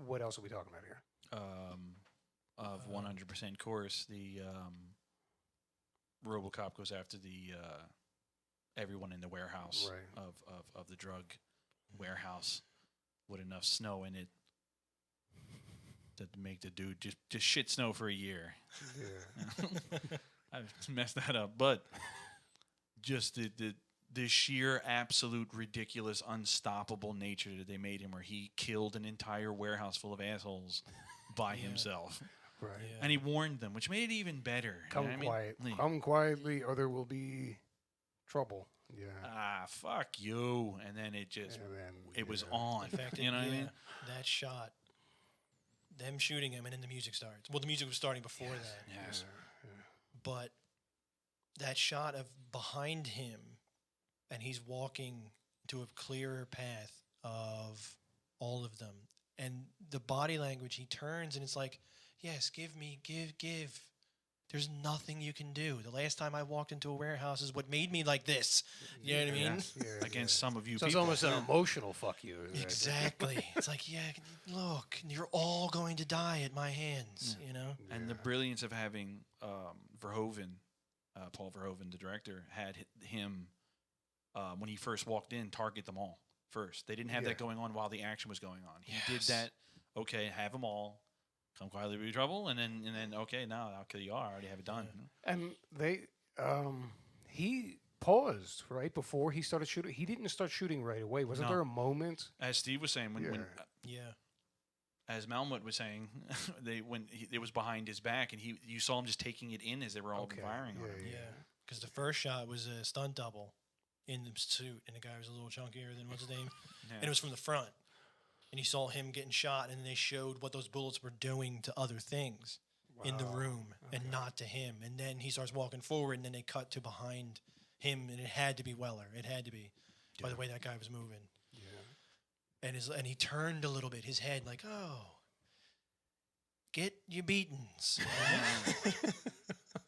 what else are we talking about here? Of 100% course, the Robocop goes after the everyone in the warehouse Right. of the drug warehouse with enough snow in it to make the dude just shit snow for a year. Yeah. I messed that up, but just the sheer absolute ridiculous unstoppable nature that they made him, where he killed an entire warehouse full of assholes by himself. Right. Yeah. And he warned them, which made it even better. Come You know what quiet. I mean? Come quietly, or there will be trouble. Yeah. Fuck you. And then it just, And then, it was yeah. on. In fact, you know what I mean? that shot, them shooting him, and then the music starts. Well, the music was starting before that. Yes. But that shot of behind him, and he's walking to a clearer path of all of them. And the body language, he turns, and it's like, yes, give. There's nothing you can do. The last time I walked into a warehouse is what made me like this. You know what I mean? Yeah, Against some of you so it's people. almost an emotional fuck you. Right? Exactly. It's like, yeah, look, you're all going to die at my hands, you know? And the brilliance of having Verhoeven, Paul Verhoeven, the director, had him, when he first walked in, target them all first. They didn't have that going on while the action was going on. He did that, okay, have them all, come quietly, be trouble, and then okay, now I'll kill you all. I already have it done. And he paused right before he started shooting. He didn't start shooting right away. Wasn't there a moment? As Steve was saying, when Yeah. as Malmut was saying, it was behind his back, and you saw him just taking it in as they were all firing on him. Yeah. Because the first shot was a stunt double in the suit, and the guy was a little chunkier than what's his name? And it was from the front. And you saw him getting shot, and they showed what those bullets were doing to other things in the room and not to him. And then he starts walking forward, and then they cut to behind him, and it had to be Weller. It had to be, by the way that guy was moving. Yeah. And he turned a little bit, his head like, oh, get your beatings.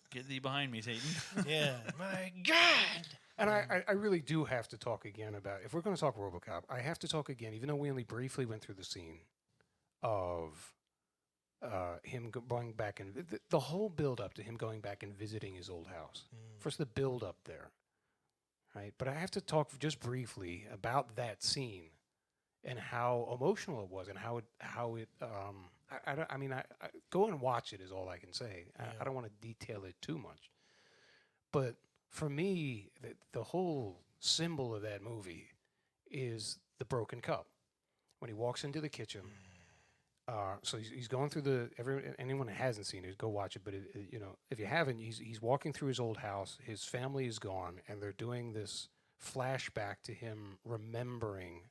Get thee behind me, Satan. Yeah. My God. And I really do have to talk again about, if we're going to talk RoboCop, I have to talk again, even though we only briefly went through the scene of him going back and the whole build up to him going back and visiting his old house. First, the build up there, right? But I have to talk just briefly about that scene and how emotional it was and how it. I go and watch it is all I can say. I don't want to detail it too much, but for me, the whole symbol of that movie is the broken cup. When he walks into the kitchen, so he's going through anyone that hasn't seen it, go watch it. But if you haven't, he's walking through his old house. His family is gone, and they're doing this flashback to him remembering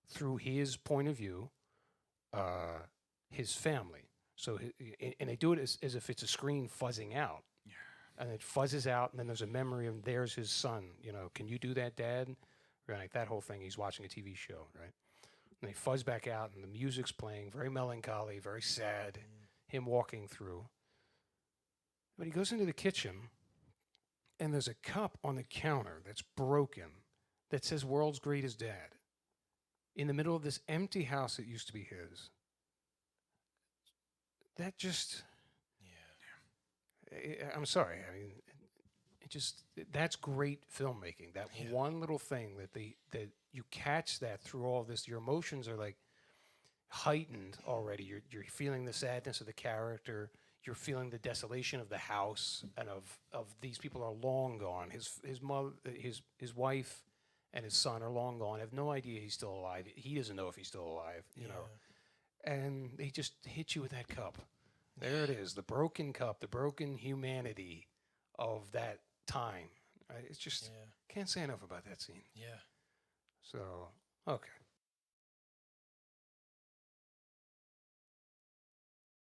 through his point of view, his family. So and they do it as if it's a screen fuzzing out. And it fuzzes out, and then there's a memory of there's his son. Can you do that, Dad? Right, that whole thing. He's watching a TV show, right? And they fuzz back out, and the music's playing, very melancholy, very sad. Him walking through, but he goes into the kitchen, and there's a cup on the counter that's broken that says "World's Greatest Dad," in the middle of this empty house that used to be his. That just. I'm sorry. I mean, that's great filmmaking. That one little thing that you catch that through all this, your emotions are like heightened already. You're feeling the sadness of the character. You're feeling the desolation of the house and of these people are long gone. His mother, his wife, and his son are long gone. I have no idea he's still alive. He doesn't know if he's still alive. You know, and they just hit you with that cup. There it is, the broken cup, the broken humanity of that time. Right? It's just, can't say enough about that scene. Yeah. So, okay.